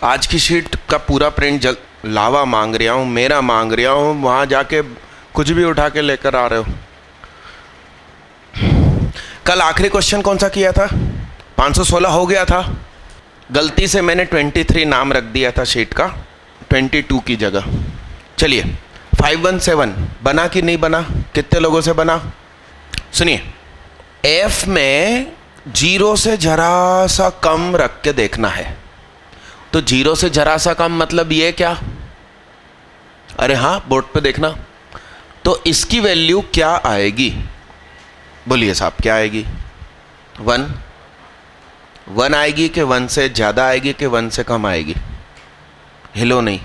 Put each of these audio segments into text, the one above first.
आज की शीट का पूरा प्रिंट लावा मांग रहा हूँ, मेरा मांग रहा हूँ, वहाँ जाके कुछ भी उठा के लेकर आ रहे हो। कल आखिरी क्वेश्चन कौन सा किया था? 516 हो गया था। गलती से मैंने 23 नाम रख दिया था शीट का 22 की जगह। चलिए 517 बना कि नहीं बना? कितने लोगों से बना? सुनिए, एफ में 0 से जरा सा कम रख के देखना है। तो 0 से जरा सा कम मतलब ये क्या? अरे हाँ, बोर्ड पे देखना। तो इसकी वैल्यू क्या आएगी? बोलिए साहब, क्या आएगी? 1 आएगी कि 1 से ज़्यादा आएगी कि 1 से कम आएगी? हिलो नहीं,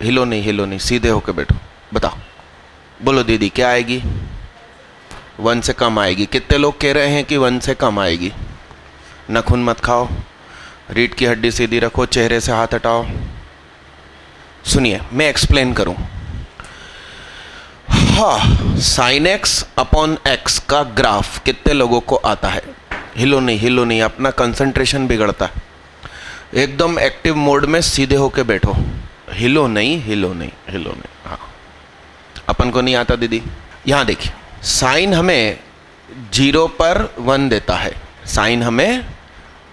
हिलो नहीं, हिलो नहीं, सीधे होके बैठो, बताओ। बोलो दीदी, क्या आएगी? 1 से कम आएगी। कितने लोग कह रहे हैं कि 1 से कम आएगी? नखून मत खाओ, रीढ़ की हड्डी सीधी रखो, चेहरे से हाथ हटाओ। सुनिए, मैं एक्सप्लेन करूं। हाँ, साइन एक्स अपॉन एक्स का ग्राफ कितने लोगों को आता है? हिलो नहीं, हिलो नहीं, अपना कंसंट्रेशन बिगड़ता है। एकदम एक्टिव मोड में सीधे होके बैठो, हिलो नहीं, हिलो नहीं, हिलो नहीं। हाँ, अपन को नहीं आता दीदी। यहाँ देखिए, साइन हमें 0 पर 1 देता है। साइन हमें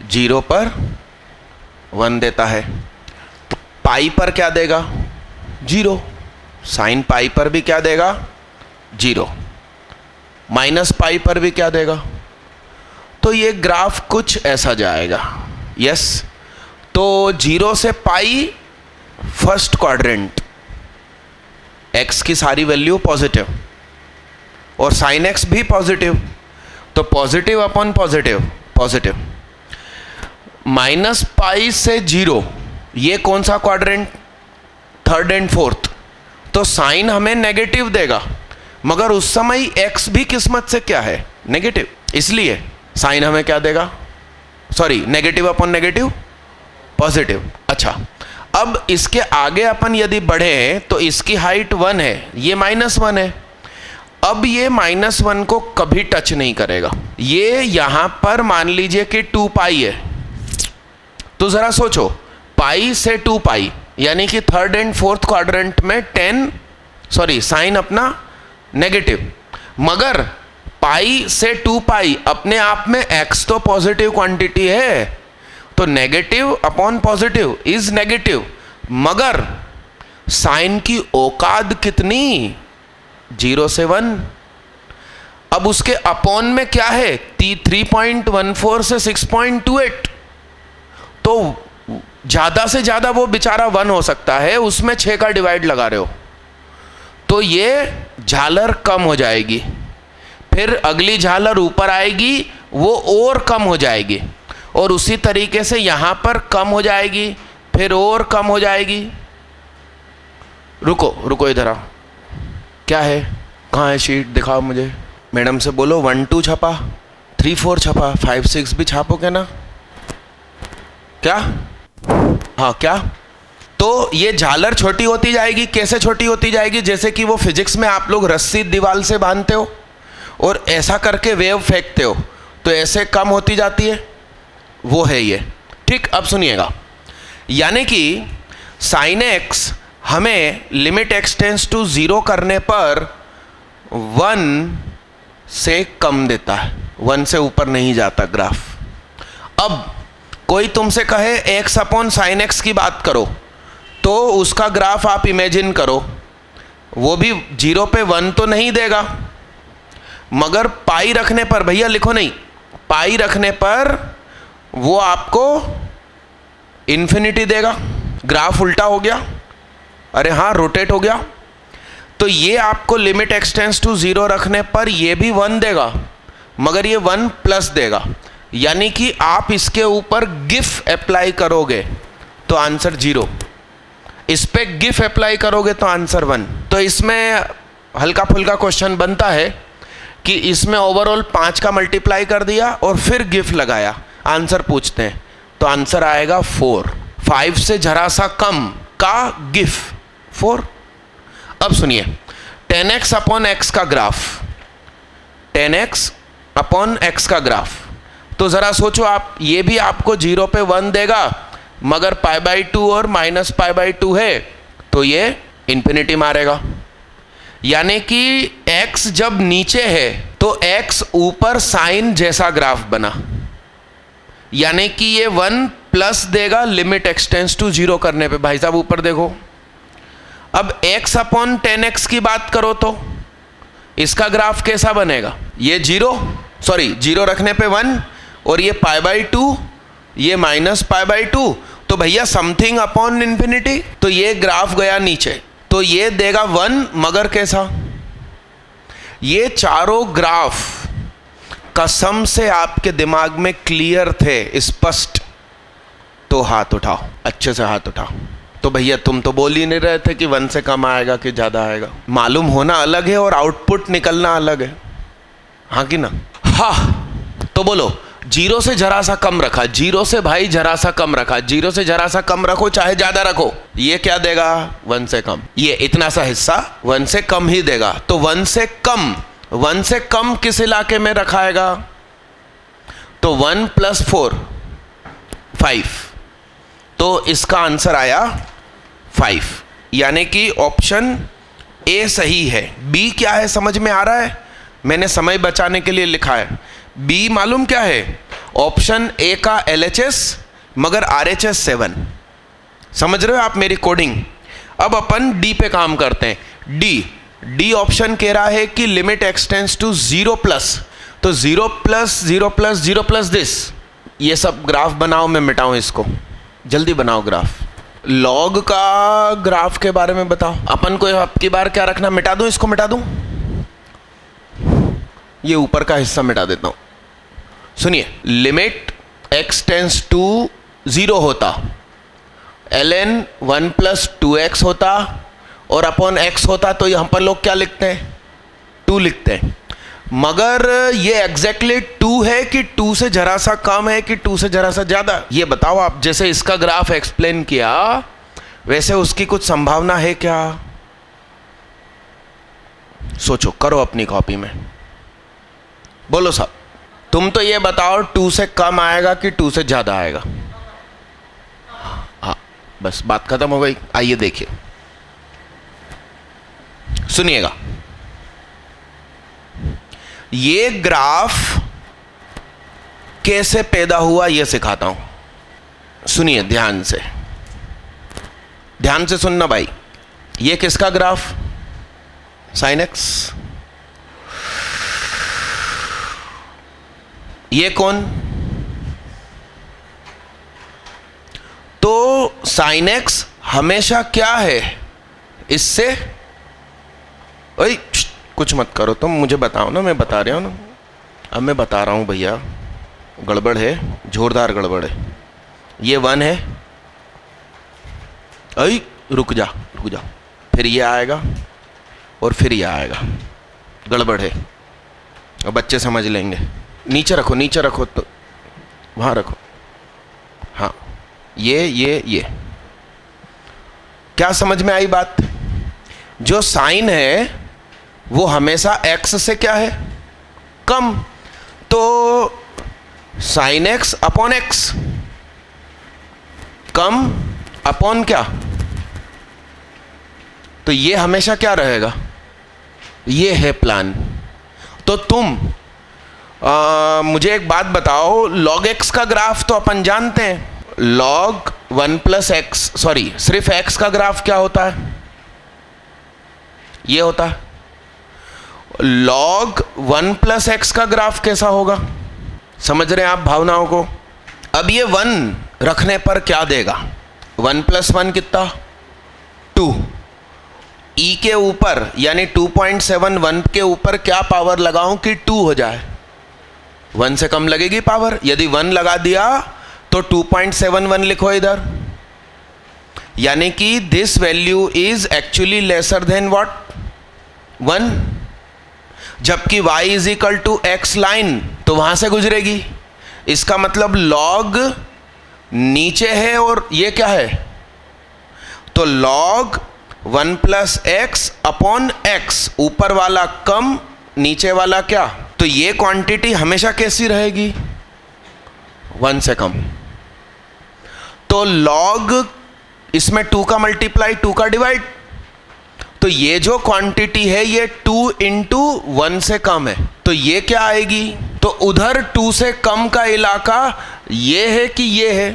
0 पर 1 देता है। पाई पर क्या देगा? 0। साइन पाई पर भी क्या देगा? 0। माइनस पाई पर भी क्या देगा? तो ये ग्राफ कुछ ऐसा जाएगा। यस, तो 0 से पाई फर्स्ट क्वाड्रेंट, x की सारी वैल्यू पॉजिटिव और साइन x भी पॉजिटिव, तो positive upon positive, positive. Minus pi से 0, ये कौन सा क्वाड्रेंट? Third and fourth. तो साइन हमें नेगेटिव देगा, मगर उस समय x भी किस्मत से क्या है? नेगेटिव। इसलिए साइन हमें क्या देगा? Sorry, negative upon negative, positive. अच्छा, अब इसके आगे अपन यदि बढ़े तो इसकी हाइट 1 है, ये -1 है। अब ये -1 को कभी टच नहीं करेगा। ये यहां पर मान लीजिए कि 2 पाई है, तो जरा सोचो, पाई से 2 पाई यानी कि थर्ड एंड फोर्थ क्वाड्रेंट में साइन अपना नेगेटिव, मगर पाई से 2 पाई अपने आप में x तो पॉजिटिव क्वांटिटी है, तो negative upon positive is negative, मगर साइन की औकात कितनी? 0 से 1। अब उसके अपॉन में क्या है? 3.14 से 6.28, तो ज्यादा से ज्यादा वो बेचारा 1 हो सकता है, उसमें 6 का डिवाइड लगा रहे हो, तो ये झालर कम हो जाएगी। फिर अगली झालर ऊपर आएगी, वो और कम हो जाएगी, और उसी तरीके से यहां पर कम हो जाएगी, फिर और कम हो जाएगी। रुको रुको, इधर आओ। क्या है? कहाँ है शीट? दिखाओ मुझे। मैडम से बोलो 1 2 छपा, 3 4 छपा, 5 6 भी छापोगे ना? क्या? हाँ, क्या? तो ये झालर छोटी होती जाएगी। कैसे छोटी होती जाएगी? जैसे कि वो फिजिक्स में आप लोग रस्सी दीवार से बांधते हो और ऐसा करके वेव फेंकते हो, तो ऐसे कम होती जाती है, वो है ये। ठीक, अब सुनिएगा, यानी कि साइन एक्स हमें लिमिट x टेंड्स टू 0 करने पर 1 से कम देता है, 1 से ऊपर नहीं जाता ग्राफ। अब कोई तुमसे कहे x अपॉन साइन एक्स की बात करो, तो उसका ग्राफ आप इमेजिन करो, वो भी 0 पे 1 तो नहीं देगा, मगर पाई रखने पर, भैया लिखो नहीं, पाई रखने पर वो आपको इन्फिनिटी देगा। ग्राफ उल्टा हो गया, अरे हाँ, रोटेट हो गया। तो ये आपको लिमिट x टेंड्स टू 0 रखने पर ये भी 1 देगा, मगर ये 1 प्लस देगा, यानी कि आप इसके ऊपर गिफ अप्लाई करोगे तो आंसर 0, इस पे गिफ अप्लाई करोगे तो आंसर 1। तो इसमें हल्का फुल्का क्वेश्चन बनता है कि इसमें ओवरऑल 5 का मल्टीप्लाई कर दिया और फिर गिफ लगाया, आंसर पूछते हैं, तो आंसर आएगा 4। 5 से जरा सा कम का गिफ 4। अब सुनिए, 10x अपॉन x का ग्राफ, 10x अपॉन x का ग्राफ, तो ज़रा सोचो आप, ये भी आपको 0 पे 1 देगा, मगर π/2 और -π/2 है तो ये इंफिनिटी मारेगा। यानी कि x जब नीचे है तो x ऊपर साइन जैसा ग्राफ बना, यानी कि ये 1 प्लस देगा लिमिट एक्सटेंस टू 0 करने पे। भाई साहब ऊपर देखो, अब x अपॉन 10x की बात करो तो इसका ग्राफ कैसा बनेगा? ये 0 रखने पे 1 और ये π/2, ये -π/2, तो भैया समथिंग अपॉन इंफिनिटी, तो ये ग्राफ गया नीचे, तो ये देगा 1 मगर कैसा? ये चारों ग्राफ कसम से आपके दिमाग में क्लियर थे, स्पष्ट, तो हाथ उठाओ, अच्छे से हाथ उठाओ। तो भैया तुम तो बोल ही नहीं रहे थे कि 1 से कम आएगा कि ज़्यादा आएगा। मालूम होना अलग है और आउटपुट निकलना अलग है, हाँ कि ना? हाँ, तो बोलो 0 से जरा सा कम रखा, 0 से भाई जरा सा कम रखा, 0 से जरा सा कम रखो चाहे ज़्यादा रखो, ये क्या देगा? 1 से कम। ये इतना सा हिस्सा 1 से कम ही देगा। तो 1 से कम किस इलाके में रखाएगा? तो 1 + 4 5, तो इसका आंसर आया 5, यानी कि ऑप्शन ए सही है। बी क्या है समझ में आ रहा है? मैंने समय बचाने के लिए लिखा है। बी मालूम क्या है? ऑप्शन ए का LHS मगर RHS 7। समझ रहे हो आप मेरी कोडिंग? अब अपन डी पे काम करते हैं। डी ऑप्शन कह रहा है कि लिमिट एक्सटेंस टू 0+, तो 0+0+0+ दिस, ये सब ग्राफ बनाओ, मैं मिटाऊं इसको, जल्दी बनाओ ग्राफ। लॉग का ग्राफ के बारे में बताओ। अपन को अब की बार क्या रखना? मिटा दूं इसको? मिटा दूं? ये ऊपर का हिस्सा मिटा देता हूं। सुनिए, लिमिट x टेंस टू 0 होता, ln 1 + 2x होता और अपॉन x होता, तो यहां पर लोग क्या लिखते हैं? 2 लिखते हैं। मगर ये एग्जैक्टली 2 है कि 2 से जरा सा कम है कि 2 से जरा सा ज्यादा? ये बताओ आप। जैसे इसका ग्राफ एक्सप्लेन किया वैसे उसकी कुछ संभावना है क्या? सोचो, करो अपनी कॉपी में, बोलो साहब। तुम तो ये बताओ 2 से कम आएगा कि 2 से ज्यादा आएगा? हाँ, बस बात खत्म हो गई। आइए देखिए, सुनिएगा, ये ग्राफ कैसे पैदा हुआ ये सिखाता हूं। सुनिए ध्यान से, ध्यान से सुनना भाई। ये किसका ग्राफ? sin x। ये कौन? तो sin x हमेशा क्या है? इससे ओए कुछ मत करो तुम, मुझे बताओ ना, मैं बता रहा हूं ना। अब मैं बता रहा हूं भैया, गड़बड़ है, जोरदार गड़बड़ है। ये 1 है, अई रुक जा, फिर ये आएगा और फिर ये आएगा, गड़बड़ है। अब बच्चे समझ लेंगे। नीचे रखो तो वहाँ रखो। हाँ, ये क्या समझ में आई बात? जो साइन है वो हमेशा x से क्या है? कम। तो sin x upon x, come upon क्या? तो ये हमेशा क्या रहेगा? ये है प्लान। तो तुम मुझे एक बात बताओ, log x का ग्राफ तो अपन जानते हैं, log 1 + x, सॉरी सिर्फ x का ग्राफ क्या होता है? ये होता है। log 1 + x का ग्राफ कैसा होगा? समझ रहे हैं आप भावनाओं को? अब ये 1 रखने पर क्या देगा? 1 + 1 कितना? 2। e के ऊपर यानी 2.71 के ऊपर क्या पावर लगाऊं कि 2 हो जाए? 1 से कम लगेगी पावर। यदि 1 लगा दिया तो 2.71 लिखो इधर, यानी कि this value is actually lesser than what? 1। जबकि y = x लाइन तो वहां से गुजरेगी। इसका मतलब log नीचे है और ये क्या है? तो log 1 + x अपॉन x, ऊपर वाला कम, नीचे वाला क्या? तो ये क्वांटिटी हमेशा कैसी रहेगी? 1 से कम। तो log इसमें 2 का मल्टीप्लाई 2 का डिवाइड, तो ये जो क्वांटिटी है ये 2 इंटू 1 से कम है, तो ये क्या आएगी? तो उधर 2 से कम का इलाका ये है कि ये है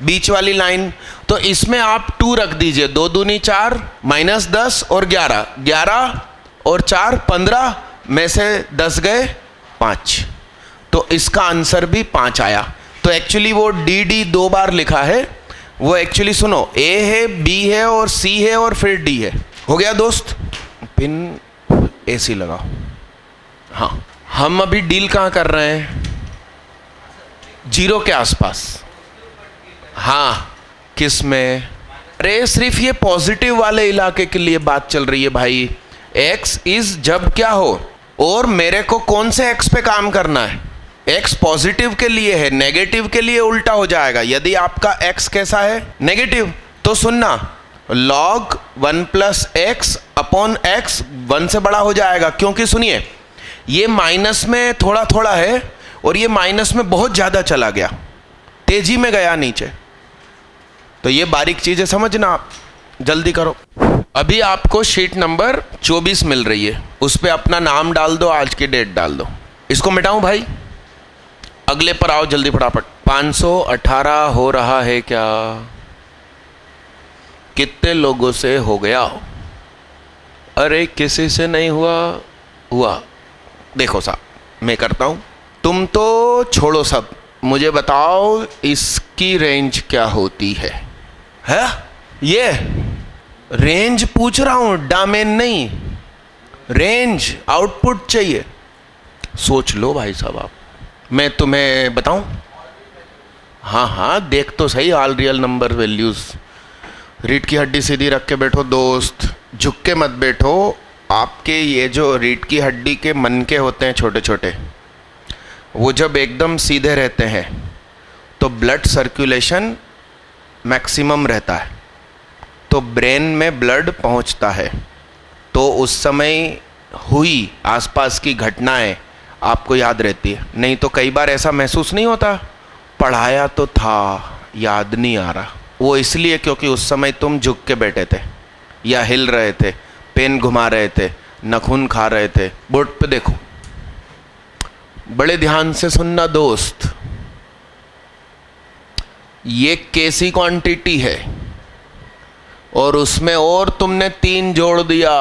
बीच वाली लाइन, तो इसमें आप 2 रख दीजिए। 2 दूनी 4 माइनस 10 और 11, 11 और 4 15 में से 10 गए 5, तो इसका आंसर भी 5 आया। तो एक्चुअली वो डी 2 बार लिखा है, वो एक्चुअली सुनो ए है, बी है और सी है और फिर डी है। हो गया दोस्त? पिन एसी लगाओ। हाँ, हम अभी डील कहाँ कर रहे हैं? 0 के आसपास। हाँ, किस में? अरे सिर्फ ये पॉजिटिव वाले इलाके के लिए बात चल रही है भाई। x इज जब क्या हो, और मेरे को कौन से x पे काम करना है? x पॉजिटिव के लिए है, नेगेटिव के लिए उल्टा हो जाएगा। यदि आपका x कैसा है? नेगेटिव, तो सुनना log 1 plus x upon x 1 से बड़ा हो जाएगा, क्योंकि सुनिए ये माइनस में थोड़ा थोड़ा है और ये माइनस में बहुत ज़्यादा चला गया, तेजी में गया नीचे। तो ये बारीक चीज़ें समझना आप, जल्दी करो। अभी आपको शीट नंबर 24 मिल रही है, उस पर अपना नाम डाल दो, आज की डेट डाल दो। इसको मिटाऊं भाई? अगले पर आओ जल्दी फटाफट। 518 हो रहा है क्या? कितने लोगों से हो गया? अरे किसी से नहीं हुआ? हुआ? देखो साहब मैं करता हूं, तुम तो छोड़ो सब, मुझे बताओ इसकी रेंज क्या होती है? ये रेंज पूछ रहा हूं, डोमेन नहीं, रेंज आउटपुट चाहिए। सोच लो भाई साहब आप, मैं तुम्हें बताऊं? हाँ हाँ देख तो सही, ऑल रियल नंबर वैल्यूज। रीढ़ की हड्डी सीधी रख के बैठो दोस्त, झुक के मत बैठो। आपके ये जो रीढ़ की हड्डी के मनके होते हैं छोटे छोटे, वो जब एकदम सीधे रहते हैं तो ब्लड सर्कुलेशन मैक्सिमम रहता है, तो ब्रेन में ब्लड पहुंचता है, तो उस समय हुई आसपास की घटनाएं आपको याद रहती है। नहीं तो कई बार ऐसा महसूस नहीं होता, पढ़ाया तो था याद नहीं आ रहा। वो इसलिए क्योंकि उस समय तुम झुक के बैठे थे या हिल रहे थे, पेन घुमा रहे थे, नखून खा रहे थे। बोर्ड पे देखो, बड़े ध्यान से सुनना दोस्त, ये कैसी क्वांटिटी है और उसमें और तुमने 3 जोड़ दिया।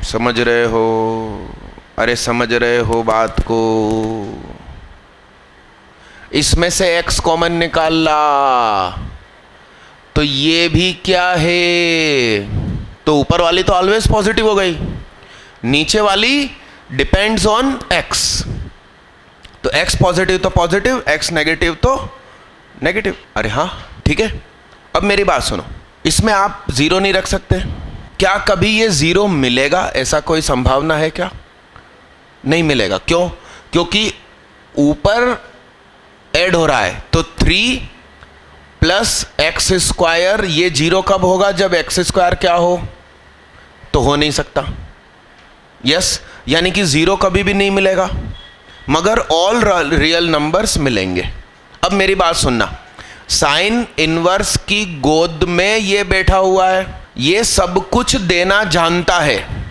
समझ रहे हो? अरे समझ रहे हो बात को? इसमें से x कॉमन निकाल ला, तो ये भी क्या है? तो ऊपर वाली तो ऑलवेज पॉजिटिव हो गई, नीचे वाली डिपेंड्स ऑन x। तो x पॉजिटिव तो पॉजिटिव, x नेगेटिव तो नेगेटिव। अरे हाँ ठीक है। अब मेरी बात सुनो, इसमें आप 0 नहीं रख सकते? क्या कभी ये 0 मिलेगा? ऐसा कोई संभावना है क्या? नहीं मिलेगा। क्यों? क्योंकि ऊपर ऐड हो रहा है, तो 3 प्लस एक्स स्क्वायर, ये 0 कब होगा? जब एक्स स्क्वायर क्या हो? तो हो नहीं सकता। यस, यानी कि 0 कभी भी नहीं मिलेगा, मगर ऑल रियल नंबर्स मिलेंगे। अब मेरी बात सुनना, साइन इनवर्स की गोद में ये बैठा हुआ है, ये सब कुछ देना जानता है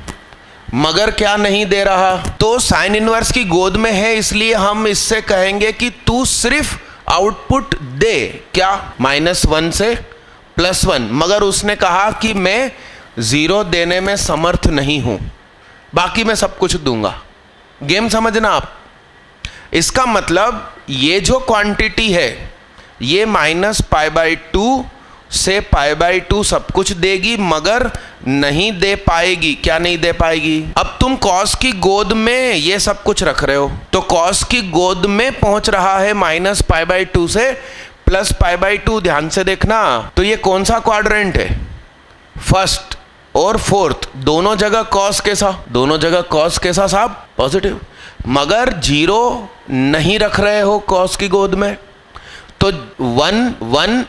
मगर क्या नहीं दे रहा। तो साइन इनवर्स की गोद में है, इसलिए हम इससे कहेंगे कि तू सिर्फ आउटपुट दे। क्या? -1 से +1। मगर उसने कहा कि मैं 0 देने में समर्थ नहीं हूं, बाकी मैं सब कुछ दूंगा। गेम समझना आप। इसका मतलब ये जो क्वांटिटी है ये -π/2 से π/2 सब कुछ देगी, मगर नहीं दे पाएगी। क्या नहीं दे पाएगी? अब तुम कॉस की गोद में ये सब कुछ रख रहे हो, तो कॉस की गोद में पहुंच रहा है -π/2 से +π/2। ध्यान से देखना, तो ये कौन सा क्वाड्रेंट है? फर्स्ट और फोर्थ, दोनों जगह कॉस कैसा? दोनों जगह कॉस कैसा साहब? पॉजिटिव। मगर 0 नहीं रख रहे हो कॉस की गोद में, तो 1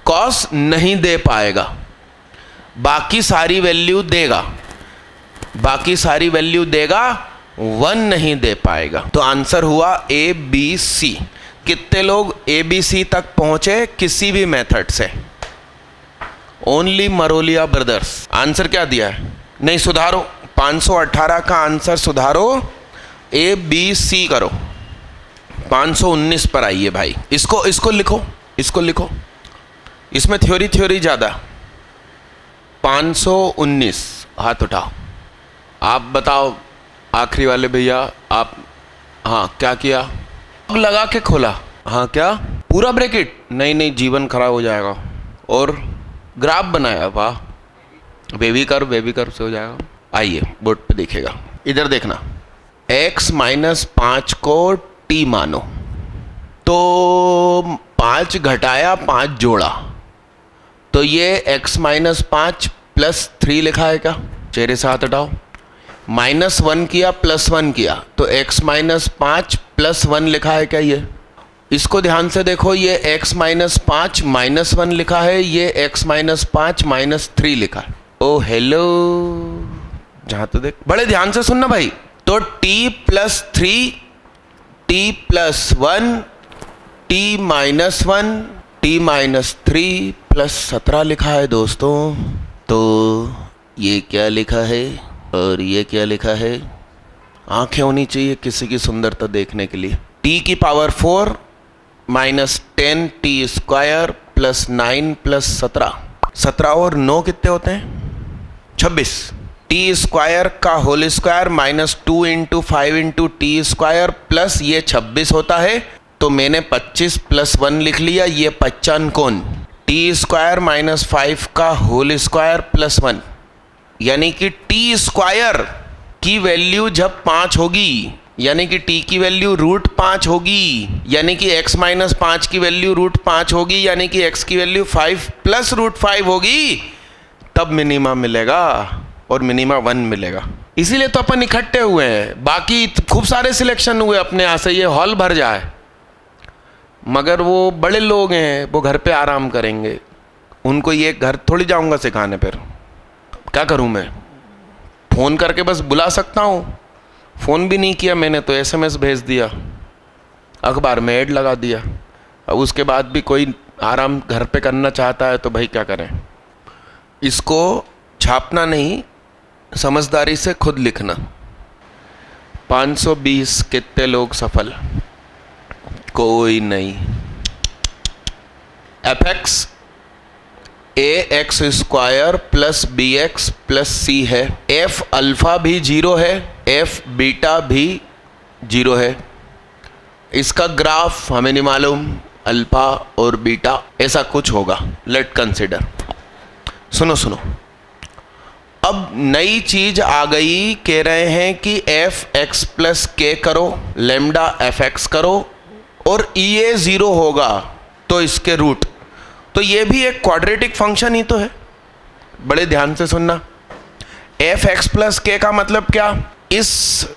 कॉस नहीं दे पाएगा, बाकी सारी वैल्यू देगा। बाकी सारी वैल्यू देगा, 1 नहीं दे पाएगा। तो आंसर हुआ A B C। कितने लोग ABC तक पहुंचे किसी भी मेथड से? Only मरोलिया brothers. आंसर क्या दिया है? नहीं, सुधारो। 518 का आंसर सुधारो, ABC करो। 519 पर आइए भाई। इसको लिखो। इसमें थ्योरी ज़्यादा। 519, हाथ उठाओ। आप बताओ आखिरी वाले भैया, आप। हाँ, क्या किया? लगा के खोला। हाँ, क्या पूरा ब्रैकेट? नहीं, जीवन खराब हो जाएगा। और ग्राफ बनाया, वाह। बेबी कर्व से हो जाएगा। आइए बोर्ड पे दिखेगा, इधर देखना। x माइनस 5 को t मानो, तो 5 घटाया 5 जोड़ा, तो ये x माइनस 5 प्लस 3 लिखा है क्या? चेहरे से हाथ हटाओ। -1 किया +1 किया, तो x माइनस 5 प्लस 1 लिखा है क्या? ये इसको ध्यान से देखो, ये x माइनस 5 -1 लिखा है, ये x माइनस 5 -3 लिखा है। ओ हेलो, जहां तो देख, बड़े ध्यान से सुनना भाई। तो t plus 3, t plus 1, t minus 1, t minus 3 plus 17 लिखा है दोस्तों। तो ये क्या लिखा है और ये क्या लिखा है? आंखें होनी चाहिए किसी की सुंदरता देखने के लिए। t की power 4 minus 10 t square plus 9 plus 17 और 9 कितने होते हैं? 26। t स्क्वायर का whole square minus 2 into 5 into T square plus ये 26 होता है, तो मैंने 25 प्लस 1 लिख लिया, ये 55 कौन? t स्क्वायर माइनस 5 का होल स्क्वायर प्लस 1, यानी कि t स्क्वायर की वैल्यू जब 5 होगी, यानी कि t की वैल्यू √5 होगी, यानी कि x माइनस 5 की वैल्यू √5 होगी, यानी कि x की वैल्यू 5 प्लस √5 होगी, तब मिनिमा मिलेगा और मिनिमा 1 मिलेगा। इसीलिए तो अपन इकट्ठे हुए हैं। बाकी खूब सारे सिलेक्शन हुए अपने यहाँ से, ये हॉल भर जाए, मगर वो बड़े लोग हैं, वो घर पे आराम करेंगे। उनको ये घर थोड़ी जाऊंगा सिखाने। पर क्या करूं मैं? फ़ोन करके बस बुला सकता हूँ। फ़ोन भी नहीं किया मैंने, तो SMS भेज दिया, अखबार में ऐड लगा दिया। अब उसके बाद भी कोई आराम घर पे करना चाहता है तो भाई क्या करें? इसको छापना नहीं, समझदारी से खुद लिखना। 520 कितने लोग सफल? कोई नहीं। fx ax square plus bx plus c है, f अल्फा भी 0 है, f बीटा भी 0 है। इसका ग्राफ हमें नहीं मालूम, अल्फा और बीटा ऐसा कुछ होगा। Late consider. सुनो, अब नई चीज आ गई, कह रहे हैं कि fx प्लस k करो, लेमडा fx करो, और ये 0 होगा तो इसके रूट। तो ये भी एक क्वाड्रेटिक फंक्शन ही तो है। बड़े ध्यान से सुनना। fx प्लस k का मतलब क्या? इस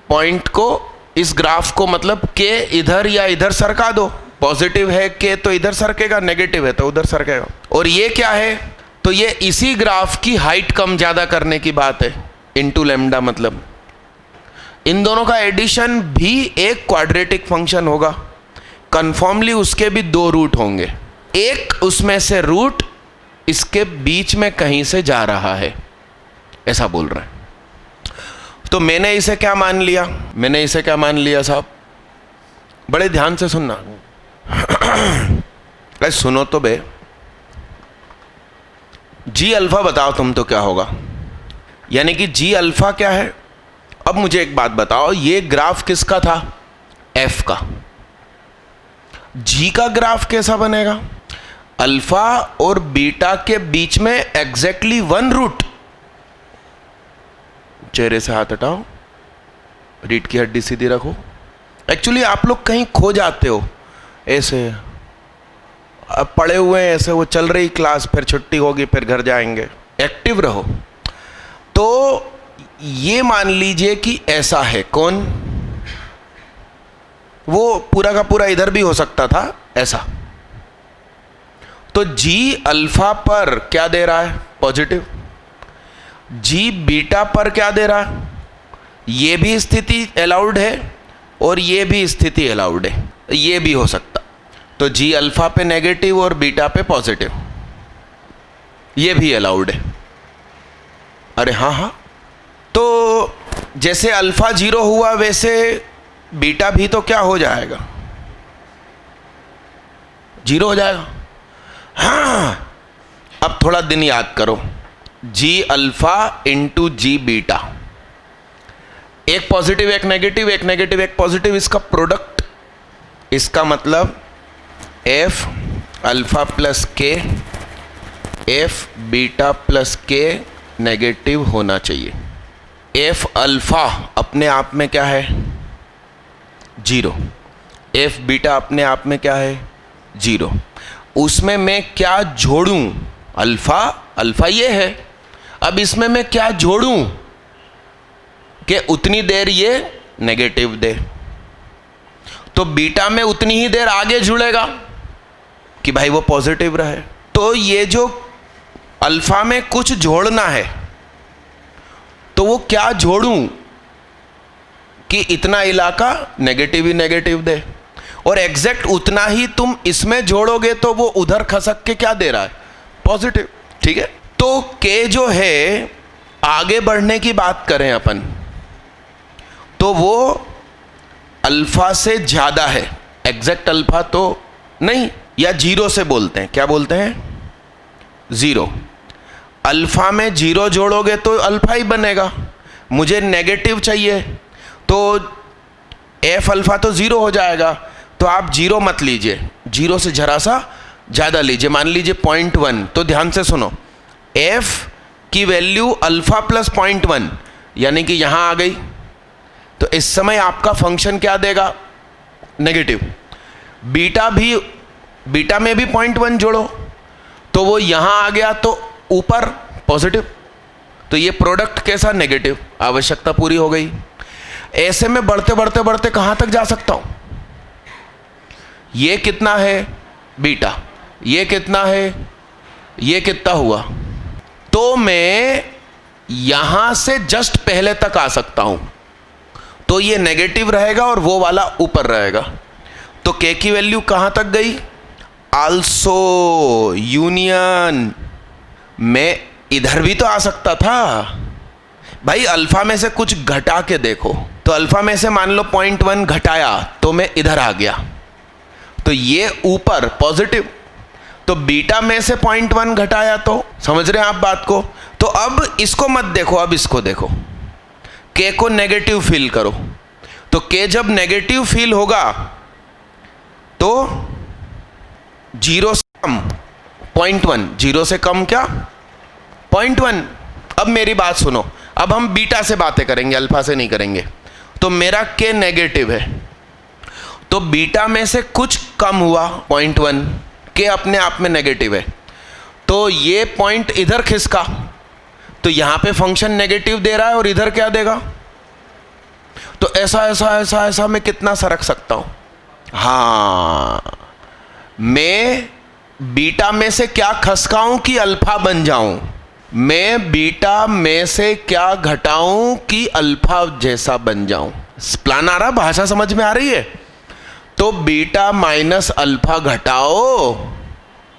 पॉइंट को, इस ग्राफ को, मतलब k इधर या इधर सरका दो। पॉजिटिव है k तो इधर सरकेगा, नेगेटिव है तो उधर सरकेगा। और ये क्या है? तो ये इसी ग्राफ की हाइट कम ज़्यादा करने की बात है, इनटू लेमडा। मतलब इन दोनों का एडिशन भी एक क्वाड्रेटिक फंक्शन होगा। कन्फर्मली उसके भी 2 रूट होंगे, एक उसमें से रूट इसके बीच में कहीं से जा रहा है, ऐसा बोल रहे हैं। तो मैंने इसे क्या मान लिया साहब? बड़े ध्यान से सुनना। सुनो तो बे। जी अल्फा बताओ तुम तो क्या होगा? यानी कि जी अल्फा क्या है? अब मुझे एक बात बताओ, ये ग्राफ किसका था? एफ का। जी का ग्राफ कैसा बनेगा? अल्फा और बीटा के बीच में एग्जैक्टली 1 रूट। चेहरे से हाथ हटाओ, रीढ़ की हड्डी सीधी रखो। एक्चुअली आप लोग कहीं खो जाते हो ऐसे, अब पड़े हुए हैं ऐसे, वो चल रही क्लास, फिर छुट्टी होगी, फिर घर जाएंगे। एक्टिव रहो। तो ये मान लीजिए कि ऐसा है, कौन? वो पूरा का पूरा इधर भी हो सकता था ऐसा। तो जी अल्फा पर क्या दे रहा है? पॉजिटिव। जी बीटा पर क्या दे रहा है? ये भी स्थिति अलाउड है और ये भी स्थिति अलाउड है। ये भी हो सकता। तो जी अल्फा पे नेगेटिव और बीटा पे पॉजिटिव, ये भी अलाउड है। अरे हाँ हाँ, तो जैसे अल्फा 0 हुआ वैसे बीटा भी तो क्या हो जाएगा, 0 हो जाएगा। हाँ, अब थोड़ा दिन याद करो, जी अल्फा इंटू जी बीटा, एक पॉजिटिव एक नेगेटिव, एक नेगेटिव एक पॉजिटिव, इसका प्रोडक्ट, इसका मतलब एफ अल्फा प्लस के एफ बीटा प्लस के नेगेटिव होना चाहिए। एफ अल्फा अपने आप में क्या है, 0, एफ बीटा अपने आप में क्या है, 0, उसमें मैं क्या जोड़ूं, अल्फा, अल्फा ये है, अब इसमें मैं क्या जोड़ूं कि उतनी देर ये नेगेटिव दे, तो बीटा में उतनी ही देर आगे जुड़ेगा कि भाई वो पॉजिटिव रहे। तो ये जो अल्फा में कुछ जोड़ना है, तो वो क्या जोड़ूं कि इतना इलाका नेगेटिव ही नेगेटिव दे, और एग्जैक्ट उतना ही तुम इसमें जोड़ोगे तो वो उधर खसक के क्या दे रहा है, पॉजिटिव। ठीक है, तो के जो है, आगे बढ़ने की बात करें अपन, तो वो अल्फा से ज्यादा है, एग्जैक्ट अल्फा तो नहीं, या 0 से बोलते हैं, क्या बोलते हैं, 0। अल्फा में 0 जोड़ोगे तो अल्फा ही बनेगा, मुझे नेगेटिव चाहिए तो एफ अल्फा तो 0 हो जाएगा, तो आप 0 मत लीजिए, 0 से जरा सा ज़्यादा लीजिए, मान लीजिए 0.1। तो ध्यान से सुनो, एफ की वैल्यू अल्फा प्लस 0.1 यानी कि यहाँ आ गई, तो इस समय आपका फंक्शन क्या देगा, नेगेटिव। बीटा भी, बीटा में भी 0.1 जोड़ो तो वो यहाँ आ गया, तो ऊपर पॉजिटिव, तो ये प्रोडक्ट कैसा, नेगेटिव, आवश्यकता पूरी हो गई। ऐसे में बढ़ते बढ़ते बढ़ते कहाँ तक जा सकता हूँ, ये कितना है बीटा, ये कितना है, ये कितना हुआ, तो मैं यहाँ से जस्ट पहले तक आ सकता हूँ, तो ये नेगेटिव रहेगा और वो वाला ऊपर रहेगा। तो के की वैल्यू कहाँ तक गई, आल्सो यूनियन। मैं इधर भी तो आ सकता था भाई, अल्फा में से कुछ घटा के देखो, तो अल्फा में से मान लो 0.1 घटाया तो मैं इधर आ गया, तो ये ऊपर पॉजिटिव, तो बीटा में से 0.1 घटाया, तो समझ रहे हैं आप बात को। तो अब इसको मत देखो, अब इसको देखो, के को नेगेटिव फील करो, तो के जब नेगेटिव फील होगा तो 0 से कम 0.1, 0 से कम क्या, 0.1। अब मेरी बात सुनो, अब हम बीटा से बातें करेंगे, अल्फा से नहीं करेंगे। तो मेरा के नेगेटिव है, तो बीटा में से कुछ कम हुआ 0.1, के अपने आप में नेगेटिव है, तो ये पॉइंट इधर खिसका, तो यहां पे फंक्शन नेगेटिव दे रहा है और इधर क्या देगा, तो ऐसा ऐसा ऐसा ऐसा मैं कितना सरक सकता हूं, हाँ, मैं बीटा में से क्या खसकाऊं कि अल्फा बन जाऊं, मैं बीटा में से क्या घटाऊं कि अल्फा जैसा बन जाऊं। प्लान आ रहा, भाषा समझ में आ रही है। तो बीटा माइनस अल्फा घटाओ,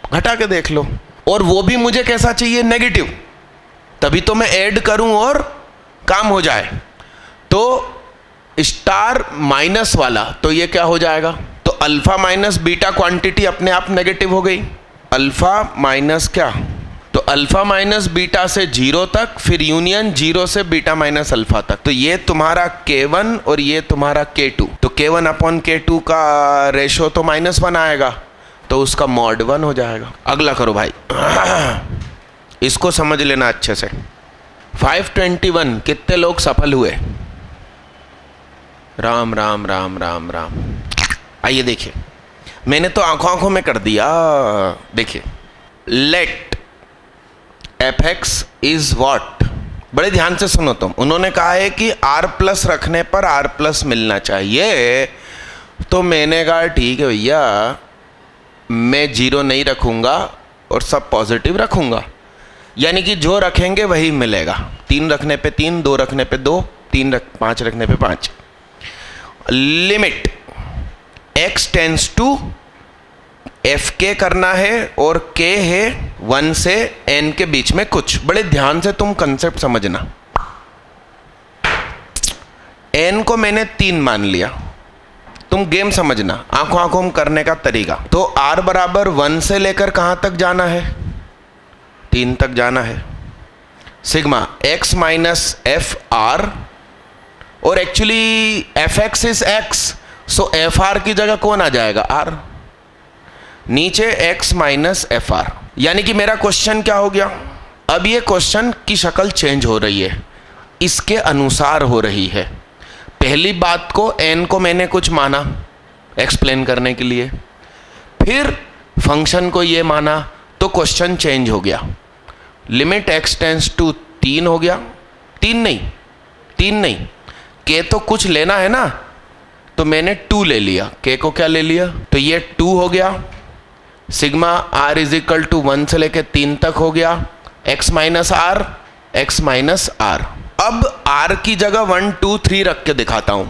घटा के देख लो, और वो भी मुझे कैसा चाहिए, नेगेटिव, तभी तो मैं ऐड करूं और काम हो जाए। तो स्टार माइनस वाला, तो ये क्या हो जाएगा, तो अल्फा माइनस बीटा क्वांटिटी अपने आप नेगेटिव हो गई, अल्फा माइनस क्या, तो अल्फा माइनस बीटा से 0 तक, फिर यूनियन 0 से बीटा माइनस अल्फा तक, तो ये तुम्हारा K1 और ये तुम्हारा K2, तो K1 अपॉन K2 का रेशो तो -1 आएगा, तो उसका मॉड 1 हो जाएगा। अगला करो भाई, इसको समझ लेना अच्छे से। 521 कितने लोग सफल हुए, राम राम राम राम राम। आइए देखिए, मैंने तो आंखों आंखों में कर दिया। देखिए, लेट fx इज व्हाट, बड़े ध्यान से सुनो तुम। उन्होंने कहा है कि r प्लस रखने पर r प्लस मिलना चाहिए, तो मैंने कहा ठीक है भैया, मैं 0 नहीं रखूंगा और सब पॉजिटिव रखूंगा, यानी कि जो रखेंगे वही मिलेगा। 3 रखने पे 3, 2 रखने पे 2, 5 रखने पे 5। Limit x tends to F के करना है और k है 1 से n के बीच में कुछ। बड़े ध्यान से तुम कंसेप्ट समझना। n को मैंने 3 मान लिया, तुम गेम समझना, आंखों आंखों में करने का तरीका। तो r बराबर 1 से लेकर कहां तक जाना है? 3 तक जाना है। Sigma x minus F R, और actually F X is X, so F R की जगह कौन आ जाएगा? r। नीचे x माइनस एफ आर। यानी कि मेरा क्वेश्चन क्या हो गया? अब ये क्वेश्चन की शक्ल चेंज हो रही है, इसके अनुसार हो रही है। पहली बात को n को मैंने कुछ माना एक्सप्लेन करने के लिए, फिर फंक्शन को ये माना, तो क्वेश्चन चेंज हो गया। लिमिट x टेंस टू 3 हो गया। 3 नहीं, k तो कुछ लेना है ना, तो मैंने 2 ले लिया। k को क्या ले लिया? तो ये 2 हो गया। Sigma r is equal to 1 से लेके 3 तक हो गया। x minus R. अब r की जगह 1 2 3 रख के दिखाता हूं।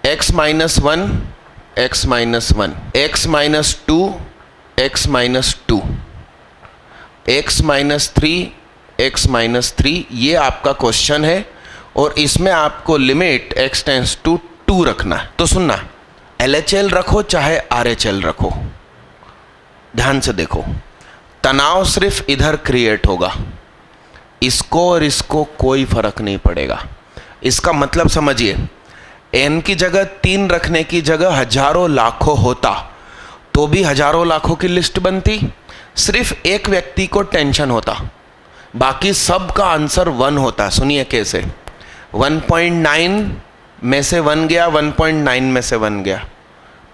x minus 1, x minus 1, x minus 2, x minus 2, x minus 3, x minus 3। ये आपका क्वेश्चन है और इसमें आपको लिमिट x टेंस टू 2 रखना है। तो सुनना, LHL रखो चाहे RHL रखो, ध्यान से देखो, तनाव सिर्फ इधर क्रिएट होगा, इसको और इसको कोई फर्क नहीं पड़ेगा। इसका मतलब समझिए, n की जगह 3 रखने की जगह हजारों लाखों होता तो भी हजारों लाखों की लिस्ट बनती। सिर्फ एक व्यक्ति को टेंशन होता, बाकी सब का आंसर 1 होता। सुनिए कैसे। 1.9 में से 1 गया, 1.9 में से 1 गया,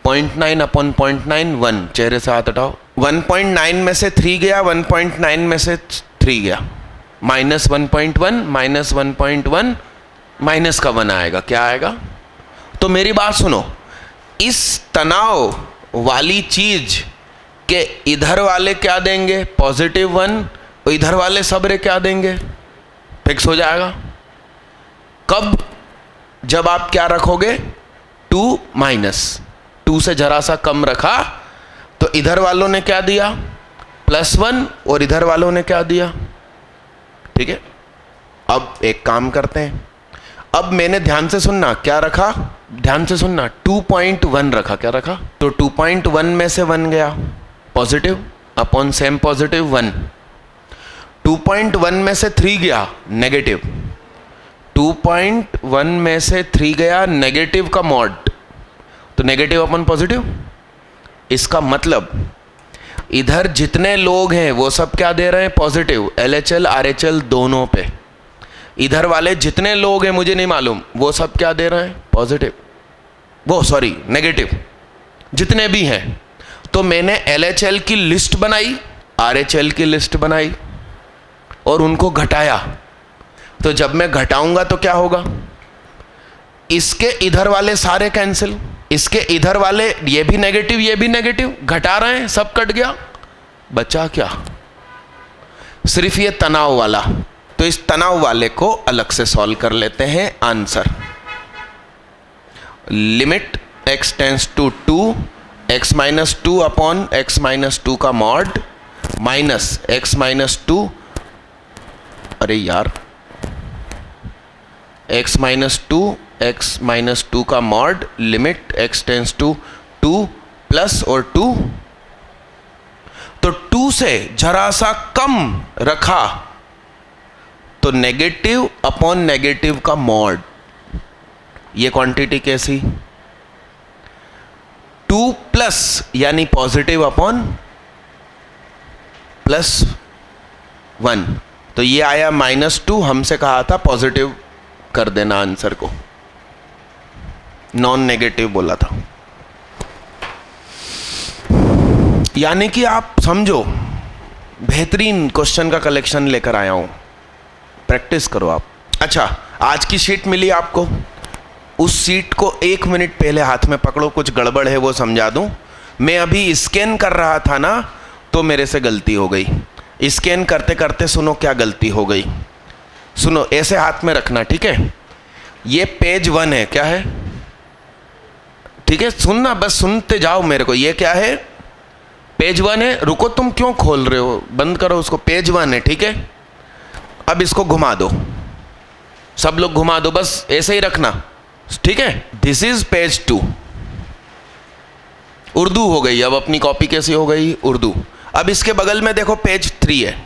0.9 अपॉन 0.9 1। चेहरे से हाथ हटाओ। 1.9 में से 3 गया, 1.9 में से 3 गया, माइनस 1.1, माइनस 1.1, माइनस का 1 आएगा। क्या आएगा? तो मेरी बात सुनो, इस तनाव वाली चीज के इधर वाले क्या देंगे? +1। और इधर वाले सबरे क्या देंगे? फिक्स हो जाएगा। कब? जब आप क्या रखोगे? 2 माइनस 2 से जरा सा कम रखा, तो इधर वालों ने क्या दिया? +1, और इधर वालों ने क्या दिया? ठीक है। अब एक काम करते हैं, अब मैंने ध्यान से सुनना क्या रखा, ध्यान से सुनना, 2.1 रखा। क्या रखा? तो 2.1 में से 1 गया पॉजिटिव अपॉन सेम पॉजिटिव 1। 2.1 में से 3 गया नेगेटिव, 2.1 में से 3 गया नेगेटिव का मॉड, तो नेगेटिव अपॉन पॉजिटिव। इसका मतलब इधर जितने लोग हैं वो सब क्या दे रहे हैं? पॉजिटिव। LHL RHL दोनों पे। इधर वाले जितने लोग हैं मुझे नहीं मालूम, वो सब क्या दे रहे हैं? पॉजिटिव, वो सॉरी नेगेटिव, जितने भी हैं। तो मैंने LHL की लिस्ट बनाई, RHL की लिस्ट बनाई और उनको घटाया। तो जब मैं घटाऊंगा तो क्या होगा? इसके इधर वाले सारे कैंसिल, इसके इधर वाले ये भी नेगेटिव, ये भी नेगेटिव, घटा रहे हैं, सब कट गया, बचा क्या? सिर्फ ये तनाव वाला। तो इस तनाव वाले को अलग से सॉल्व कर लेते हैं। Answer limit x tends to 2, x minus 2 upon x minus 2 का मॉड माइनस x माइनस 2, अरे यार, x माइनस 2, x माइनस 2 का mod limit x tends to 2 plus और 2, तो 2 से जरा सा कम रखा तो नेगेटिव अपॉन नेगेटिव का मॉड। ये क्वांटिटी कैसी? 2 प्लस यानी पॉजिटिव अपॉन +1, तो ये आया -2। हमसे कहा था पॉजिटिव कर देना आंसर को, नॉन नेगेटिव बोला था। यानी कि आप समझो, बेहतरीन क्वेश्चन का कलेक्शन लेकर आया हूं, प्रैक्टिस करो आप। अच्छा, आज की शीट मिली आपको, उस शीट को 1 मिनट पहले हाथ में पकड़ो, कुछ गड़बड़ है वो समझा दूं। मैं अभी स्कैन कर रहा था ना, तो मेरे से गलती हो गई। स्कैन करते करते सुनो क्या गलती हो गई। सुनो, ऐसे हाथ में रखना, ठीक है। ये पेज 1 है, क्या है? ठीक है, सुनना, बस सुनते जाओ मेरे को। ये क्या है? पेज 1 है। रुको, तुम क्यों खोल रहे हो? बंद करो उसको। पेज 1 है, ठीक है। अब इसको घुमा दो, सब लोग घुमा दो, बस ऐसे ही रखना, ठीक है। This is page 2। उर्दू हो गई। अब अपनी कॉपी कैसी हो गई? उर्दू। अब इसके बगल में देखो पेज 3 है।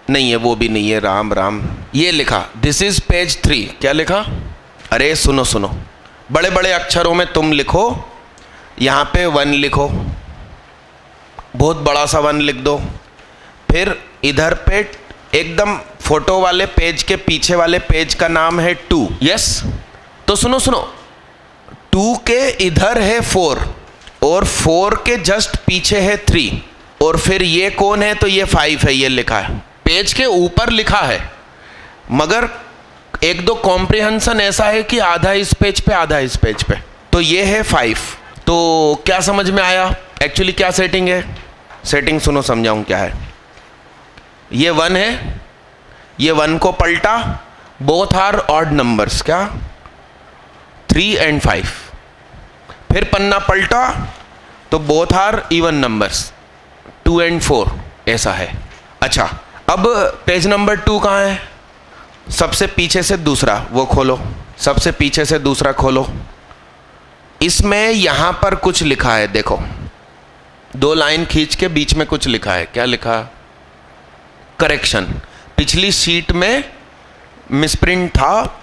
नहीं है, वो भी नहीं है। राम राम, ये लिखा दिस इज पेज 3। क्या लिखा? अरे सुनो सुनो, बड़े बड़े अक्षरों में तुम लिखो, यहाँ पे 1 लिखो, बहुत बड़ा सा 1 लिख दो। फिर इधर पे एकदम फोटो वाले पेज के पीछे वाले पेज का नाम है 2। यस, तो सुनो सुनो, 2 के इधर है 4 और 4 के जस्ट पीछे है 3 और फिर ये कौन है? तो ये 5 है। ये लिखा है, पेज के ऊपर लिखा है, मगर एक दो कॉम्प्रिहेंशन ऐसा है कि आधा इस पेज पे आधा इस पेज पे। तो ये है 5। तो क्या समझ में आया एक्चुअली क्या सेटिंग है? सेटिंग सुनो, समझाऊं क्या है। ये 1 है, ये 1 को पलटा, बोथ आर ऑड नंबर्स। क्या? 3 and 5। फिर पन्ना पलटा तो both are even numbers, 2 and 4। ऐसा है। अच्छा, अब पेज नंबर 2 कहाँ है? सबसे पीछे से दूसरा, वो खोलो, सबसे पीछे से दूसरा खोलो। इसमें यहां पर कुछ लिखा है, देखो 2 लाइन खींच के बीच में कुछ लिखा है। क्या लिखा? करेक्शन। पिछली शीट में मिसप्रिंट था।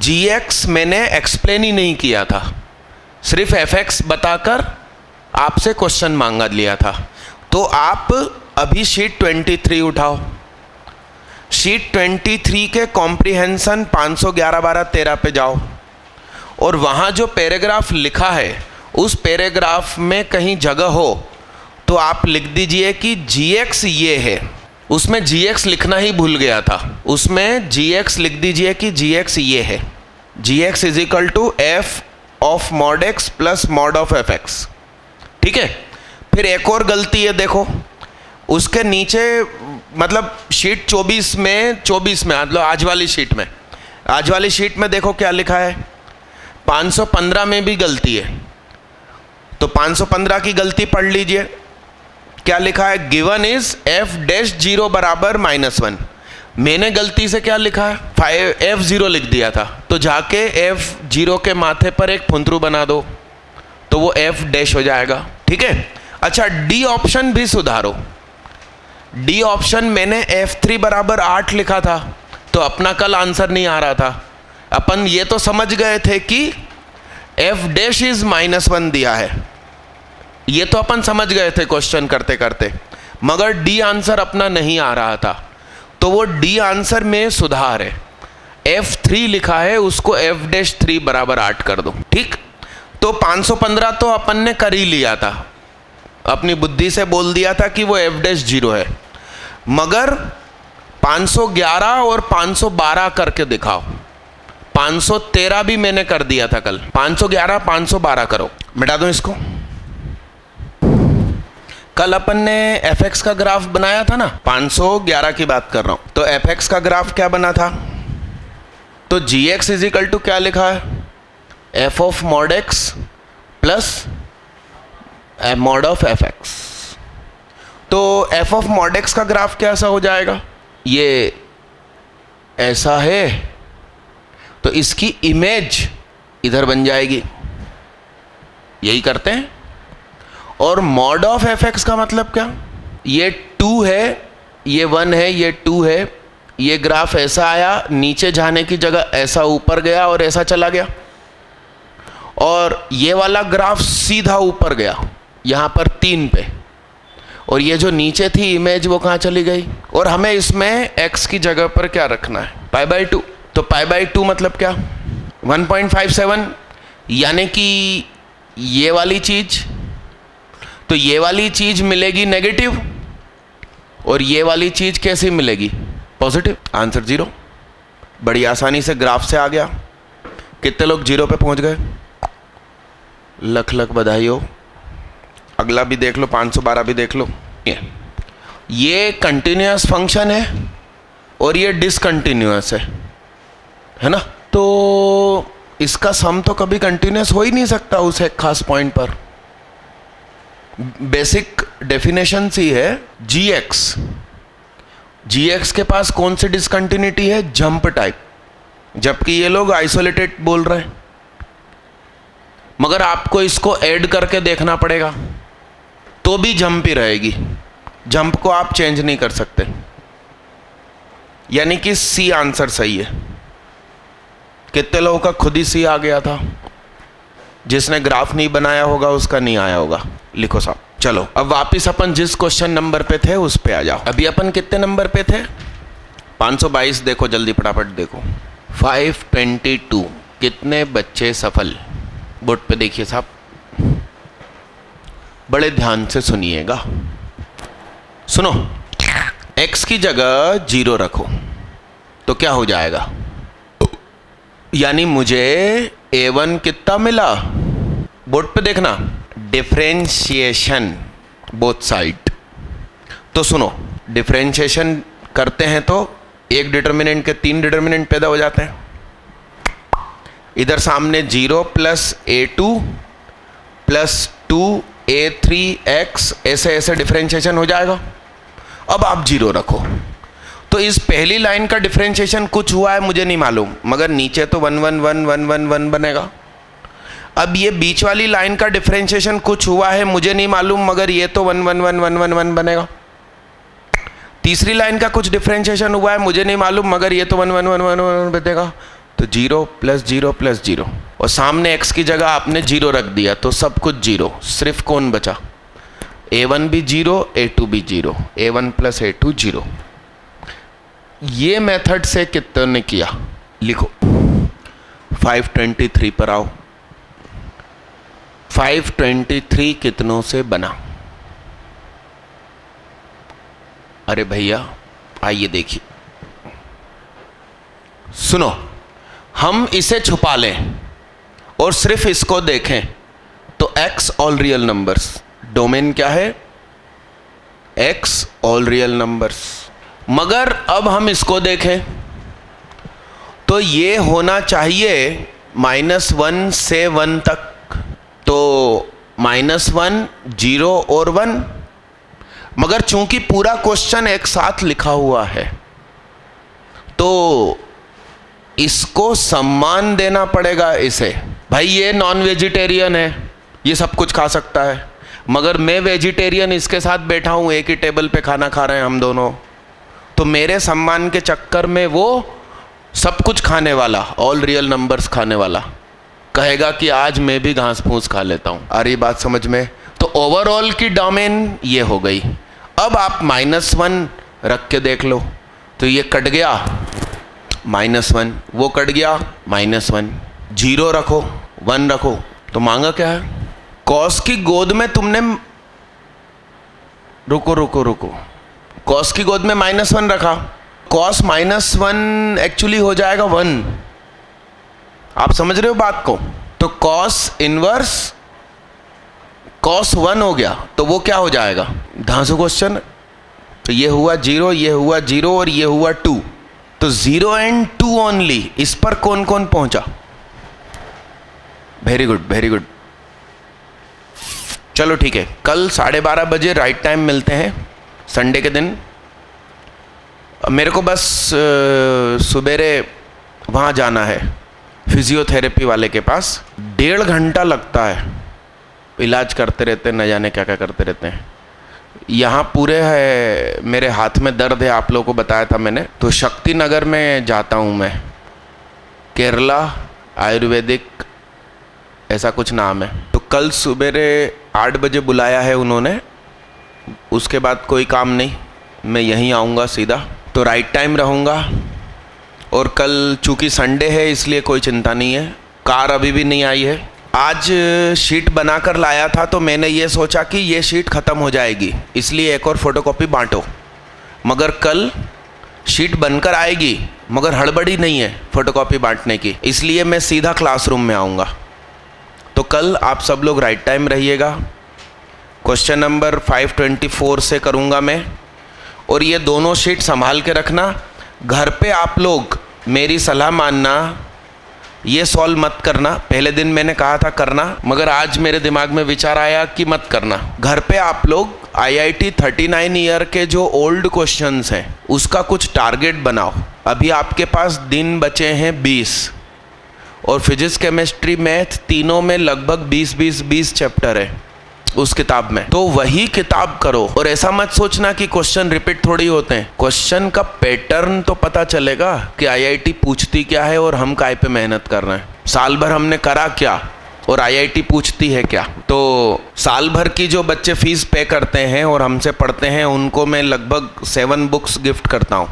gx मैंने एक्सप्लेन ही नहीं किया था, सिर्फ fx बताकर आपसे क्वेश्चन मांगा लिया था। तो आप अभी शीट 23 उठाओ। शीट 23 के कॉम्प्रिहेंशन 511 12 13 पे जाओ और वहाँ जो पैराग्राफ लिखा है उस पैराग्राफ में कहीं जगह हो तो आप लिख दीजिए कि gx ये है। उसमें gx लिखना ही भूल गया था, उसमें gx लिख दीजिए कि gx ये है। gx is equal to f of mod x plus mod of fx। ठीक है। फिर एक और गलती है, देखो उसके नीचे, मतलब शीट 24 में मतलब आज वाली शीट में देखो क्या लिखा है। 515 में भी गलती है, तो 515 की गलती पढ़ लीजिए। क्या लिखा है? गिवन इज f डैश 0 बराबर -1। मैंने गलती से क्या लिखा है? f0 लिख दिया था, तो जाके f0 के माथे पर एक फुंतरू बना दो तो वो f डैश हो जाएगा। ठीक है। अच्छा, डी ऑप्शन भी सुधारो। डी ऑप्शन मैंने f3 बराबर 8 लिखा था, तो अपना कल आंसर नहीं आ रहा था। अपन ये तो समझ गए थे कि f डैश इज -1 दिया है, ये तो अपन समझ गए थे क्वेश्चन करते करते, मगर डी आंसर अपना नहीं आ रहा था। तो वो डी आंसर में सुधार है। f3 लिखा है, उसको f डैश 3 बराबर 8 कर दो। ठीक। तो 515 तो अपन ने कर ही लिया था, अपनी बुद्धि से बोल दिया था कि वो f डैश 0 है, मगर 511 और 512 करके दिखाओ। 513 भी मैंने कर दिया था कल। 511 512 करो, मिटा दो इसको। कल अपन ने fx का ग्राफ बनाया था ना, 511 की बात कर रहा हूं। तो fx का ग्राफ क्या बना था? तो gx इज इक्वल टू क्या लिखा है? f of mod x plus mod of fx। तो f ऑफ मॉड x का ग्राफ कैसा हो जाएगा? ये ऐसा है, तो इसकी इमेज इधर बन जाएगी। यही करते हैं। और मॉड ऑफ fx का मतलब क्या? ये 2 है, ये 1 है, ये 2 है। ये ग्राफ ऐसा आया, नीचे जाने की जगह ऐसा ऊपर गया और ऐसा चला गया, और ये वाला ग्राफ सीधा ऊपर गया यहाँ पर 3 पे, और ये जो नीचे थी इमेज वो कहाँ चली गई? और हमें इसमें x की जगह पर क्या रखना है? π/2। तो π/2 मतलब क्या? 1.57, यानी कि ये वाली चीज, तो ये वाली चीज मिलेगी नेगेटिव और ये वाली चीज कैसी मिलेगी? पॉजिटिव। आंसर 0। बड़ी आसानी से ग्राफ से आ गया। कितने लोग 0 पे पहुंच गए? लख लख बधाई हो। अगला भी देख लो, 512 भी देख लो। ये कंटिन्यूअस फंक्शन है और ये डिसकंटिन्यूअस है ना। तो इसका सम तो कभी कंटिन्यूस हो ही नहीं सकता उस एक खास पॉइंट पर। बेसिक डेफिनेशन सी है जीएक्स, जीएक्स के पास कौन सी डिसकंटिन्यूटी है, जंप टाइप, जबकि ये लोग आइसोलेटेड बोल रहे हैं। मगर आपको इसको ऐड करके देखना पड़ेगा तो भी जंप ही रहेगी, जंप को आप चेंज नहीं कर सकते। यानी कि सी आंसर सही है। कितने लोगों का खुद ही सी आ गया था? जिसने ग्राफ नहीं बनाया होगा उसका नहीं आया होगा। लिखो साहब। चलो अब वापिस अपन जिस क्वेश्चन नंबर पे थे उस पे आ जाओ। अभी अपन कितने नंबर पे थे? 522। देखो जल्दी फटाफट देखो। 522 कितने बच्चे सफल? बोर्ड पे देखिए साहब, बड़े ध्यान से सुनिएगा। सुनो, x की जगह 0 रखो तो क्या हो जाएगा? यानी मुझे a1 कितना मिला? बोर्ड पे देखना, डिफरेंशिएशन बोथ साइड। तो सुनो, डिफरेंशिएशन करते हैं तो एक डिटर्मिनेंट के 3 डिटर्मिनेंट पैदा हो जाते हैं। इधर सामने 0 प्लस a2 प्लस 2a3x ऐसे ऐसे डिफरेंशिएशन हो जाएगा। अब आप 0 रखो तो इस पहली लाइन का डिफरेंशिएशन कुछ हुआ है मुझे नहीं मालूम, मगर नीचे तो 1 1 1 1 1 1 बनेगा। अब ये बीच वाली लाइन का डिफरेंशिएशन कुछ हुआ है मुझे नहीं मालूम, मगर ये तो 1 1 1 1 1 1 बनेगा। तीसरी लाइन का कुछ डिफरेंशिएशन हुआ है मुझे नहीं मालूम, मगर ये तो 1 1 1 1 1 बनेगा। तो 0 प्लस 0 प्लस 0, और सामने x की जगह आपने 0 रख दिया तो सब कुछ 0। सिर्फ कौन बचा? a1 भी 0, a2 भी 0, a1 प्लस a2 0। ये मेथड से कितने किया? लिखो। 523 पर आओ। 523 कितनों से बना? अरे भैया आइए देखिए, सुनो, हम इसे छुपा लें और सिर्फ इसको देखें तो x all real numbers, domain क्या है? x all real numbers. मगर अब हम इसको देखें तो ये होना चाहिए -1 से 1 तक। तो -1, 0 और 1, मगर चूंकि पूरा क्वेश्चन एक साथ लिखा हुआ है तो इसको सम्मान देना पड़ेगा इसे। भाई ये नॉन वेजिटेरियन है, ये सब कुछ खा सकता है, मगर मैं वेजिटेरियन इसके साथ बैठा हूँ, एक ही टेबल पे खाना खा रहे हैं हम दोनों, तो मेरे सम्मान के चक्कर में वो सब कुछ खाने वाला, ऑल रियल नंबर्स खाने वाला, कहेगा कि आज मैं भी घास फूस खा लेता हूँ। आ रही बात समझ में? तो ओवरऑल की डोमेन ये हो गई। अब आप -1 रख के देख लो तो ये कट गया, -1, वो कट गया, -1, 0 रखो, 1 रखो, तो मांगा क्या है? कॉस की गोद में तुमने, रुको, कॉस की गोद में -1 रखा, कॉस -1 एक्चुअली हो जाएगा 1। आप समझ रहे हो बात को? तो कॉस इनवर्स कॉस 1 हो गया, तो वो क्या हो जाएगा? धांसू क्वेश्चन। तो ये हुआ 0, ये हुआ 0 और ये हुआ 2, तो 0 एंड 2 ओनली। इस पर कौन कौन पहुंचा? Very good, very good. चलो ठीक है, कल 12:30 बजे राइट टाइम मिलते हैं, संडे के दिन। मेरे को बस सुबेरे वहाँ जाना है फिजियोथेरेपी वाले के पास। 1.5 घंटा लगता है, इलाज करते रहते हैं, न जाने क्या क्या करते रहते हैं। यहाँ पूरे है, मेरे हाथ में दर्द है, आप लोगों को बताया था मैंने। तो शक्ति नगर में जाता हूँ मैं, केरला आयुर्वेदिक ऐसा कुछ नाम है। तो कल सुबेरे 8 बजे बुलाया है उन्होंने, उसके बाद कोई काम नहीं, मैं यहीं आऊँगा सीधा। तो राइट टाइम रहूँगा, और कल चूँकि संडे है इसलिए कोई चिंता नहीं है। कार अभी भी नहीं आई है। आज शीट बनाकर लाया था तो मैंने ये सोचा कि ये शीट ख़त्म हो जाएगी, इसलिए एक और फोटोकॉपी बांटो, मगर कल शीट बनकर आएगी, मगर हड़बड़ी नहीं है फोटोकॉपी बांटने की, इसलिए मैं सीधा क्लासरूम में आऊँगा। तो कल आप सब लोग राइट टाइम रहिएगा। क्वेश्चन नंबर 524 से करूँगा मैं, और ये दोनों शीट संभाल के रखना। घर पे आप लोग मेरी सलाह मानना, ये सॉल्व मत करना। पहले दिन मैंने कहा था करना, मगर आज मेरे दिमाग में विचार आया कि मत करना। घर पे आप लोग IIT 39 ईयर के जो ओल्ड क्वेश्चंस हैं उसका कुछ टारगेट बनाओ। अभी आपके पास दिन बचे हैं 20, और फिजिक्स केमिस्ट्री मैथ तीनों में लगभग 20 चैप्टर है उस किताब में, तो वही किताब करो। और ऐसा मत सोचना कि क्वेश्चन रिपीट थोड़ी होते हैं, क्वेश्चन का पैटर्न तो पता चलेगा कि IIT पूछती क्या है और हम काय पे मेहनत कर रहे हैं। साल भर हमने करा क्या और IIT पूछती है क्या। तो साल भर की जो बच्चे फीस पे करते हैं और हमसे पढ़ते हैं उनको मैं लगभग 7 बुक्स गिफ्ट करता हूँ।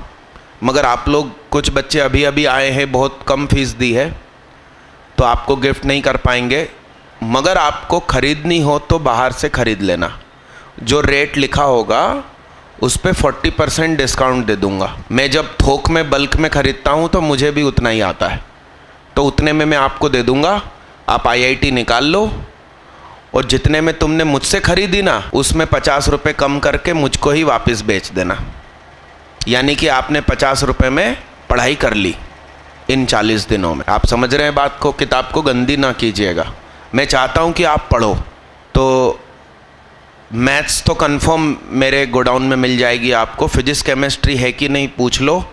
मगर आप लोग कुछ बच्चे अभी अभी आए हैं, बहुत कम फीस दी है, तो आपको गिफ्ट नहीं कर पाएंगे। मगर आपको ख़रीदनी हो तो बाहर से ख़रीद लेना, जो रेट लिखा होगा उस पर 40% डिस्काउंट दे दूंगा। मैं जब थोक में बल्क में ख़रीदता हूँ तो मुझे भी उतना ही आता है, तो उतने में मैं आपको दे दूंगा। आप IIT निकाल लो और जितने में तुमने मुझसे ख़रीदी ना उसमें 50 रुपये कम करके मुझको ही वापस बेच देना। यानी कि आपने 50 रुपये में पढ़ाई कर ली इन 40 दिनों में। आप समझ रहे हैं बात को? किताब को गंदी ना कीजिएगा। मैं चाहता हूँ कि आप पढ़ो। तो मैथ्स तो कंफर्म मेरे गोडाउन में मिल जाएगी आपको, फिजिक्स केमिस्ट्री है कि नहीं पूछ लो।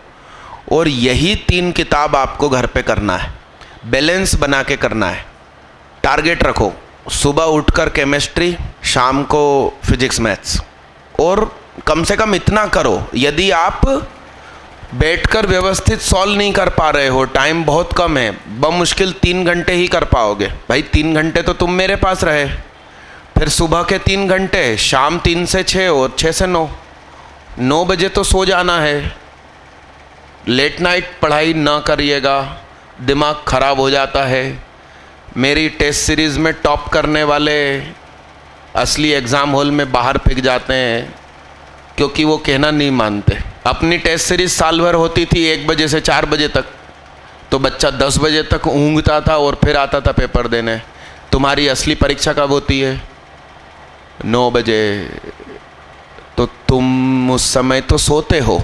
और यही 3 किताब आपको घर पे करना है, बैलेंस बना के करना है। टारगेट रखो, सुबह उठकर केमिस्ट्री, शाम को फिजिक्स मैथ्स। और कम से कम इतना करो, यदि आप बैठकर व्यवस्थित सॉल्व नहीं कर पा रहे हो, टाइम बहुत कम है, बमुश्किल 3 घंटे ही कर पाओगे। भाई 3 घंटे तो तुम मेरे पास रहे, फिर सुबह के 3 घंटे, शाम 3 से 6 और 6 से 9। 9 बजे तो सो जाना है। लेट नाइट पढ़ाई ना करिएगा, दिमाग खराब हो जाता है। मेरी टेस्ट सीरीज़ में टॉप करने वाले असली एग्ज़ाम हॉल में बाहर फेंक जाते हैं क्योंकि वो कहना नहीं मानते। अपनी टेस्ट सीरीज साल भर होती थी 1 बजे से 4 बजे तक, तो बच्चा 10 बजे तक ऊँघता था और फिर आता था पेपर देने। तुम्हारी असली परीक्षा कब होती है? 9 बजे। तो तुम उस समय तो सोते हो,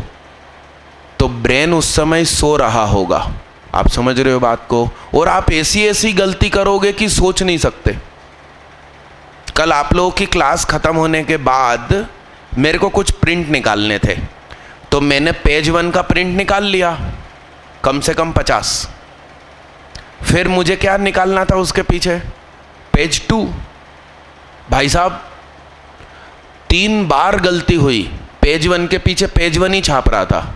तो ब्रेन उस समय सो रहा होगा। आप समझ रहे हो बात को? और आप ऐसी गलती करोगे कि सोच नहीं सकते। कल आप लोगों की क्लास ख़त्म होने के बाद मेरे को कुछ प्रिंट निकालने थे, तो मैंने पेज 1 का प्रिंट निकाल लिया, कम से कम 50। फिर मुझे क्या निकालना था उसके पीछे? पेज 2। भाई साहब 3 बार गलती हुई, पेज 1 के पीछे पेज 1 ही छाप रहा था।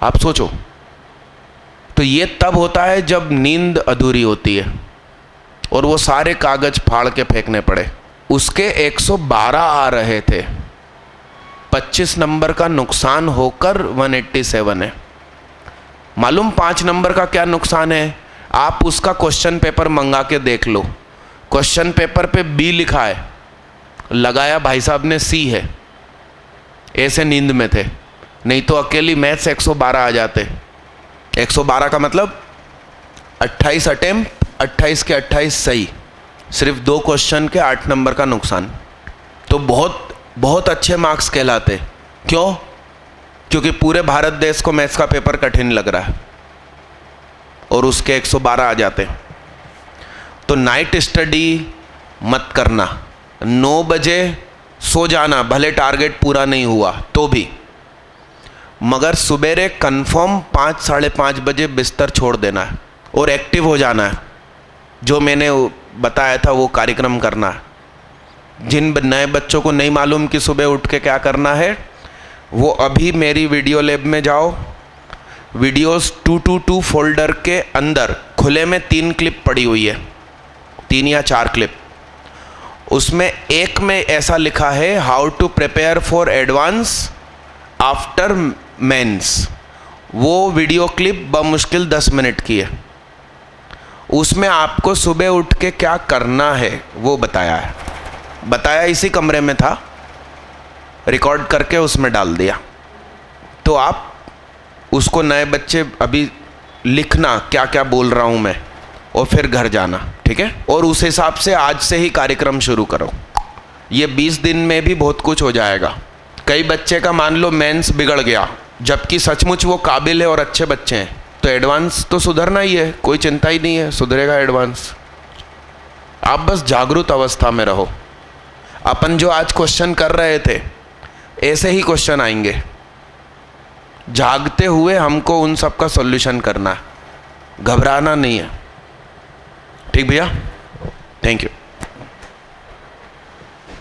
आप सोचो। तो ये तब होता है जब नींद अधूरी होती है और वो सारे कागज फाड़ के फेंकने पड़े। उसके 112 आ रहे थे, 25 नंबर का नुकसान होकर 187 है। मालूम 5 नंबर का क्या नुकसान है? आप उसका क्वेश्चन पेपर मंगा के देख लो। क्वेश्चन पेपर पे B लिखा है, लगाया भाई साहब ने C है। ऐसे नींद में थे, नहीं तो अकेली मैथ्स 112 आ जाते। 112 का मतलब 28 अटेम्प्ट, 28 के 28 सही, सिर्फ 2 क्वेश्चन के 8 नंबर का नुकसान। तो बहुत अच्छे मार्क्स कहलाते। क्यों? क्योंकि पूरे भारत देश को मैथ्स का पेपर कठिन लग रहा है और उसके 112 आ जाते। तो नाइट स्टडी मत करना, 9 बजे सो जाना, भले टारगेट पूरा नहीं हुआ तो भी, मगर सुबेरे कंफर्म 5 साढ़े 5 बजे बिस्तर छोड़ देना है और एक्टिव हो जाना है। जो मैंने बताया था वो कार्यक्रम करना है। जिन नए बच्चों को नहीं मालूम कि सुबह उठ के क्या करना है, वो अभी मेरी वीडियो लैब में जाओ। वीडियोस 222 फोल्डर के अंदर खुले में 3 क्लिप पड़ी हुई है, 3 या 4 क्लिप। उसमें एक में ऐसा लिखा है, how to prepare for advance after mains. वो वीडियो क्लिप बमुश्किल 10 मिनट की है। उसमें आपको सुबह उठ के क्या करना है वो बताया है। बताया इसी कमरे में था, रिकॉर्ड करके उसमें डाल दिया। तो आप उसको नए बच्चे अभी लिखना क्या क्या बोल रहा हूँ मैं, और फिर घर जाना, ठीक है? और उस हिसाब से आज से ही कार्यक्रम शुरू करो। ये 20 दिन में भी बहुत कुछ हो जाएगा। कई बच्चे का मान लो मेंस बिगड़ गया, जबकि सचमुच वो काबिल है और अच्छे बच्चे हैं, तो एडवांस तो सुधरना ही है, कोई चिंता ही नहीं है, सुधरेगा एडवांस। आप बस जागरूक अवस्था में रहो। अपन जो आज क्वेश्चन कर रहे थे ऐसे ही क्वेश्चन आएंगे, जागते हुए हमको उन सब का सॉल्यूशन करना है, घबराना नहीं है। ठीक भैया, थैंक यू।